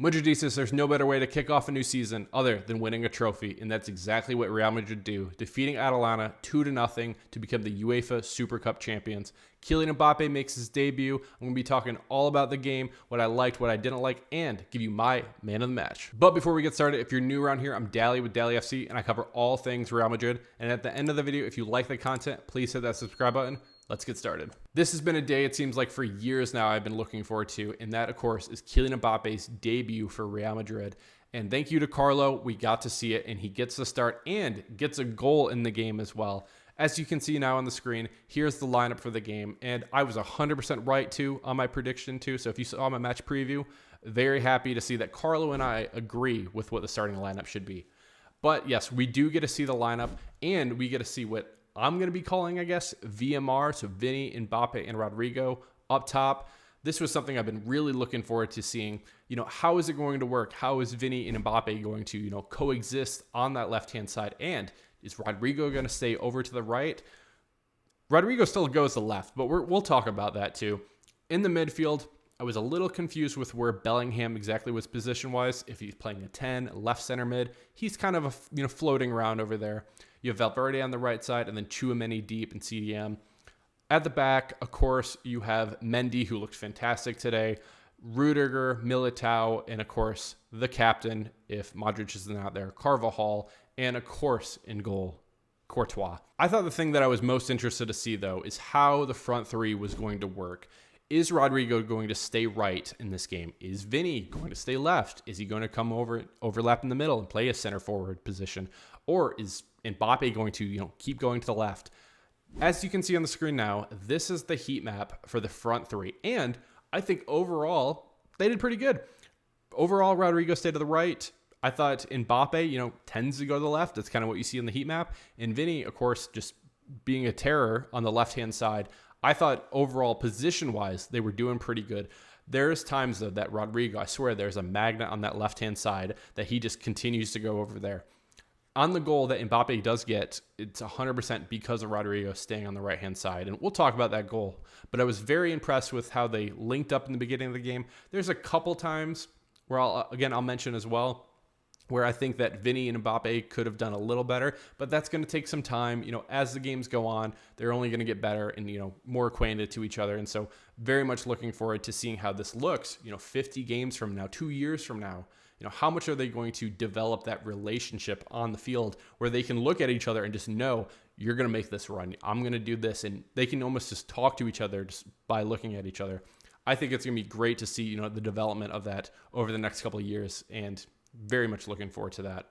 Madridistas, there's no better way to kick off a new season other than winning a trophy, and that's exactly what Real Madrid do, defeating Atalanta 2-0 to become the UEFA Super Cup champions. Kylian Mbappe makes his debut. I'm going to be talking all about the game, what I liked, what I didn't like, and give you my man of the match. But before we get started, if you're new around here, I'm Dally with Dally FC, and I cover all things Real Madrid. And at the end of the video, if you like the content, please hit that subscribe button. Let's get started. This has been a day, it seems like for years now, I've been looking forward to, and that, of course, is Kylian Mbappe's debut for Real Madrid. And thank you to Carlo, we got to see it, and he gets the start and gets a goal in the game as well. As you can see now on the screen, here's the lineup for the game, and I was 100% right too on my prediction too. So if you saw my match preview, very happy to see that Carlo and I agree with what the starting lineup should be. But yes, we do get to see the lineup, and we get to see what I'm going to be calling, I guess, VMR, so Vini, Mbappe, and Rodrygo up top. This was something I've been really looking forward to seeing. How is it going to work? How is Vini and Mbappe going to, coexist on that left-hand side? And is Rodrygo going to stay over to the right? Rodrygo still goes to the left, but we'll talk about that too. In the midfield, I was a little confused with where Bellingham exactly was position-wise. If he's playing a 10, left center mid, he's kind of floating around over there. You have Valverde on the right side, and then Tchouaméni deep in CDM. At the back, of course, you have Mendy, who looked fantastic today, Rudiger, Militao, and of course, the captain, if Modric isn't out there, Carvajal, and of course, in goal, Courtois. I thought the thing that I was most interested to see, though, is how the front three was going to work. Is Rodrygo going to stay right in this game? Is Vini going to stay left? Is he going to come overlap in the middle and play a center forward position? Or is Mbappe going to, keep going to the left? As you can see on the screen now, this is the heat map for the front three. And I think overall, they did pretty good. Overall, Rodrygo stayed to the right. I thought Mbappe, tends to go to the left. That's kind of what you see on the heat map. And Vini, of course, just being a terror on the left-hand side. I thought overall, position-wise, they were doing pretty good. There's times, though, that Rodrygo, I swear, there's a magnet on that left-hand side that he just continues to go over there. On the goal that Mbappe does get, it's 100% because of Rodrygo staying on the right-hand side. And we'll talk about that goal. But I was very impressed with how they linked up in the beginning of the game. There's a couple times where I'll mention as well, where I think that Vini and Mbappe could have done a little better, but that's going to take some time. As the games go on, they're only going to get better and, more acquainted to each other. And so very much looking forward to seeing how this looks, 50 games from now, 2 years from now. How much are they going to develop that relationship on the field where they can look at each other and just know, you're going to make this run, I'm going to do this, and they can almost just talk to each other just by looking at each other. I think it's going to be great to see, the development of that over the next couple of years, and very much looking forward to that.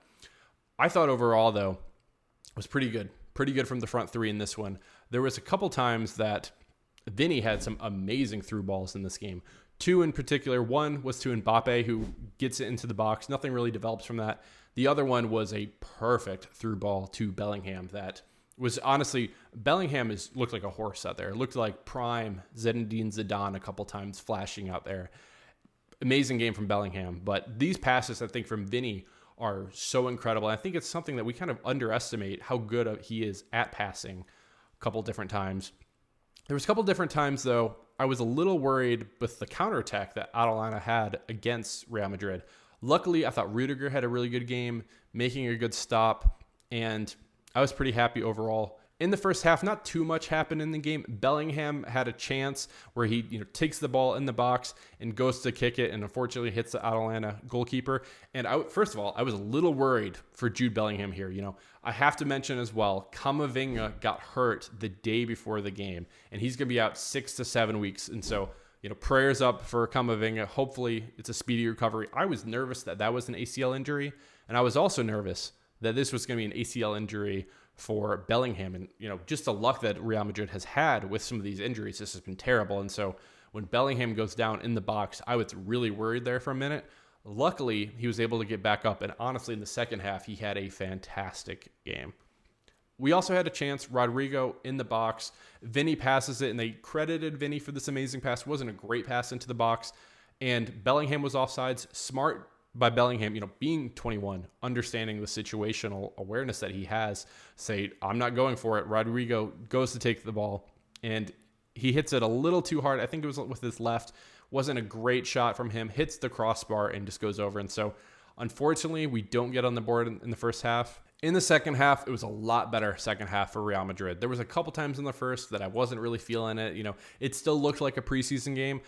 I thought overall, though, was pretty good from the front three in this one. There was a couple times that Vini had some amazing through balls in this game. Two in particular. One was to Mbappe, who gets it into the box. Nothing really develops from that. The other one was a perfect through ball to Bellingham that was honestly, Bellingham looked like a horse out there. It looked like prime Zinedine Zidane a couple times flashing out there. Amazing game from Bellingham. But these passes, I think, from Vini are so incredible. I think it's something that we kind of underestimate how good he is at passing a couple different times. There was a couple different times, though, I was a little worried with the counterattack that Atalanta had against Real Madrid. Luckily, I thought Rudiger had a really good game, making a good stop, and I was pretty happy overall. In the first half, not too much happened in the game. Bellingham had a chance where he takes the ball in the box and goes to kick it and unfortunately hits the Atalanta goalkeeper. And first of all, I was a little worried for Jude Bellingham here. I have to mention as well, Camavinga got hurt the day before the game, and he's going to be out 6 to 7 weeks. And so, prayers up for Camavinga. Hopefully it's a speedy recovery. I was nervous that was an ACL injury, and I was also nervous that this was going to be an ACL injury for Bellingham. And, just the luck that Real Madrid has had with some of these injuries, this has been terrible. And so when Bellingham goes down in the box, I was really worried there for a minute. Luckily, he was able to get back up. And honestly, in the second half, he had a fantastic game. We also had a chance, Rodrygo in the box. Vini passes it, and they credited Vini for this amazing pass. It wasn't a great pass into the box. And Bellingham was offsides. Smart by Bellingham, being 21, understanding the situational awareness that he has, say, I'm not going for it. Rodrygo goes to take the ball, and he hits it a little too hard. I think it was with his left, Wasn't a great shot from him, hits the crossbar and just goes over. And so unfortunately, we don't get on the board in the first half. In the second half, it was a lot better second half for Real Madrid. There was a couple times in the first that I wasn't really feeling it. It still looked like a preseason game.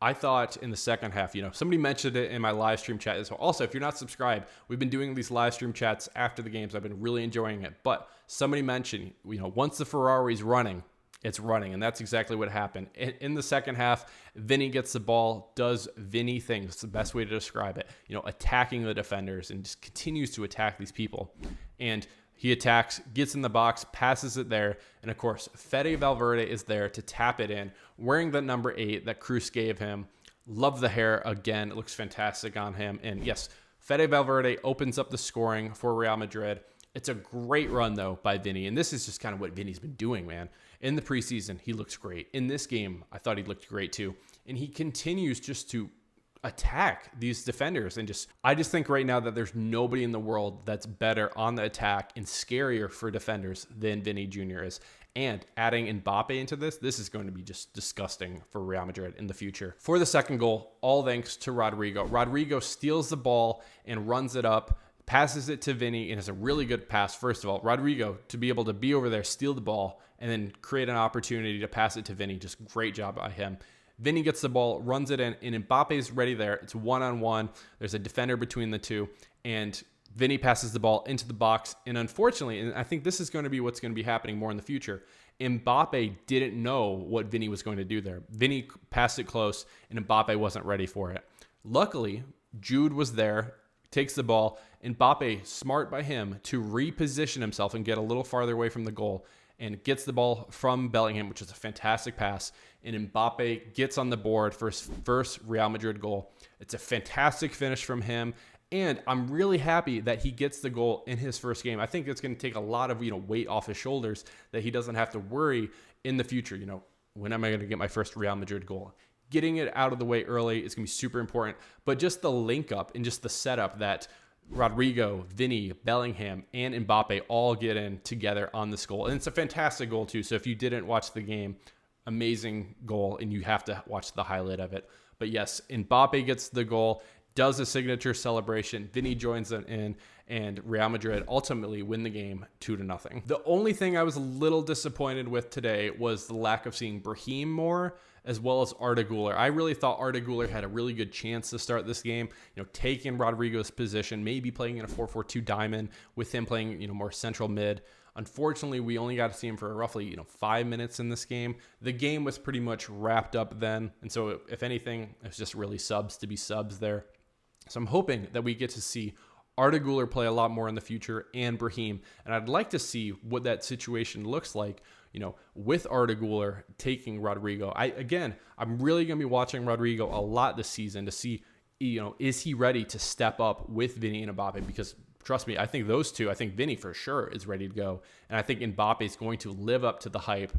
I thought in the second half, somebody mentioned it in my live stream chat as well. Also, if you're not subscribed, we've been doing these live stream chats after the games. I've been really enjoying it. But somebody mentioned, once the Ferrari's running, it's running. And that's exactly what happened. In the second half, Vini gets the ball, does Vini things. It's the best way to describe it. Attacking the defenders and just continues to attack these people. And he attacks, gets in the box, passes it there. And of course, Fede Valverde is there to tap it in, wearing the number 8 that Cruz gave him. Love the hair again. It looks fantastic on him. And yes, Fede Valverde opens up the scoring for Real Madrid. It's a great run, though, by Vini. And this is just kind of what Vini's been doing, man. In the preseason, he looks great. In this game, I thought he looked great, too. And he continues just to attack these defenders. And I just think right now that there's nobody in the world that's better on the attack and scarier for defenders than Vini Jr. is. And adding Mbappe into this is going to be just disgusting for Real Madrid in the future. For the second goal, all thanks to Rodrygo. Rodrygo steals the ball and runs it up, passes it to Vini, and it's a really good pass. First of all, Rodrygo, to be able to be over there, steal the ball, and then create an opportunity to pass it to Vini. Just great job by him. Vini gets the ball, runs it in, and Mbappe's ready there. It's one-on-one. There's a defender between the two, and Vini passes the ball into the box. And unfortunately, and I think this is going to be what's going to be happening more in the future, Mbappe didn't know what Vini was going to do there. Vini passed it close, and Mbappe wasn't ready for it. Luckily, Jude was there, takes the ball. Mbappe, smart by him to reposition himself and get a little farther away from the goal, and gets the ball from Bellingham, which is a fantastic pass. And Mbappe gets on the board for his first Real Madrid goal. It's a fantastic finish from him. And I'm really happy that he gets the goal in his first game. I think it's going to take a lot of, weight off his shoulders that he doesn't have to worry in the future. When am I going to get my first Real Madrid goal? Getting it out of the way early is going to be super important. But just the link up and just the setup that Rodrygo, Vini, Bellingham, and Mbappe all get in together on this goal. And it's a fantastic goal too. So if you didn't watch the game, amazing goal, and you have to watch the highlight of it. But yes, Mbappe gets the goal, does a signature celebration. Vini joins it in, and Real Madrid ultimately win the game 2-0. The only thing I was a little disappointed with today was the lack of seeing Brahim more, as well as Arda Güler. I really thought Arda Güler had a really good chance to start this game, taking Rodrygo's position, maybe playing in a 4-4-2 diamond with him playing, more central mid. Unfortunately, we only got to see him for roughly, 5 minutes in this game. The game was pretty much wrapped up then. And so if anything, it's just really subs to be subs there. So I'm hoping that we get to see Arda Güler play a lot more in the future, and Brahim. And I'd like to see what that situation looks like, with Arda Güler taking Rodrygo. I'm really going to be watching Rodrygo a lot this season to see, is he ready to step up with Vini and Mbappe? Because trust me, I think Vini for sure is ready to go. And I think Mbappe is going to live up to the hype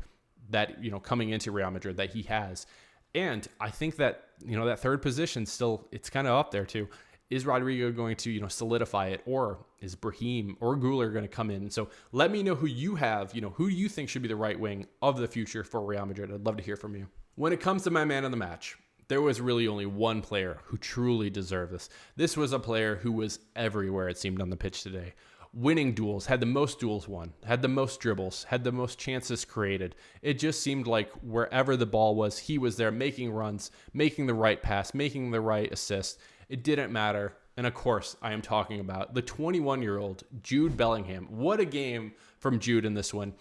that, coming into Real Madrid that he has. And I think that, that third position still, it's kind of up there too. Is Rodrygo going to, solidify it, or is Brahim or Güler going to come in? So let me know who you have, who you think should be the right wing of the future for Real Madrid. I'd love to hear from you. When it comes to my man of the match, there was really only one player who truly deserved this. This was a player who was everywhere, it seemed, on the pitch today. Winning duels, had the most duels won, had the most dribbles, had the most chances created. It just seemed like wherever the ball was, he was there making runs, making the right pass, making the right assist. It didn't matter. And of course, I am talking about the 21-year-old Jude Bellingham. What a game from Jude in this one.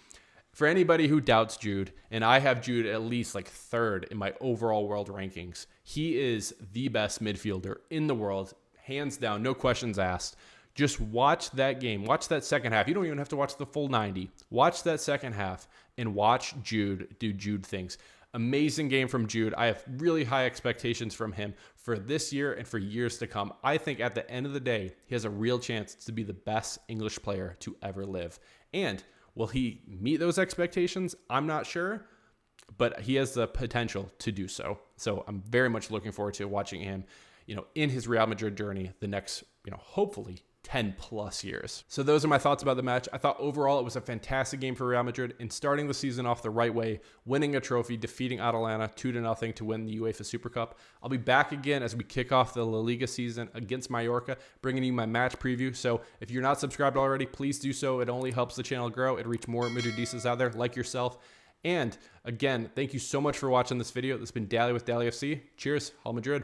For anybody who doubts Jude, and I have Jude at least third in my overall world rankings, he is the best midfielder in the world, hands down, no questions asked. Just watch that game. Watch that second half. You don't even have to watch the full 90. Watch that second half and watch Jude do Jude things. Amazing game from Jude. I have really high expectations from him for this year and for years to come. I think at the end of the day, he has a real chance to be the best English player to ever live. And will he meet those expectations? I'm not sure, but he has the potential to do so. So I'm very much looking forward to watching him, in his Real Madrid journey the next, hopefully 10 plus years. So those are my thoughts about the match. I thought overall it was a fantastic game for Real Madrid in starting the season off the right way, winning a trophy, defeating Atalanta 2-0 to win the UEFA Super Cup. I'll be back again as we kick off the La Liga season against Mallorca, bringing you my match preview. So if you're not subscribed already, please do so. It only helps the channel grow. It reach more Madridistas out there like yourself. And again, thank you so much for watching this video. This has been Daily with Daily FC. Cheers, Real Madrid.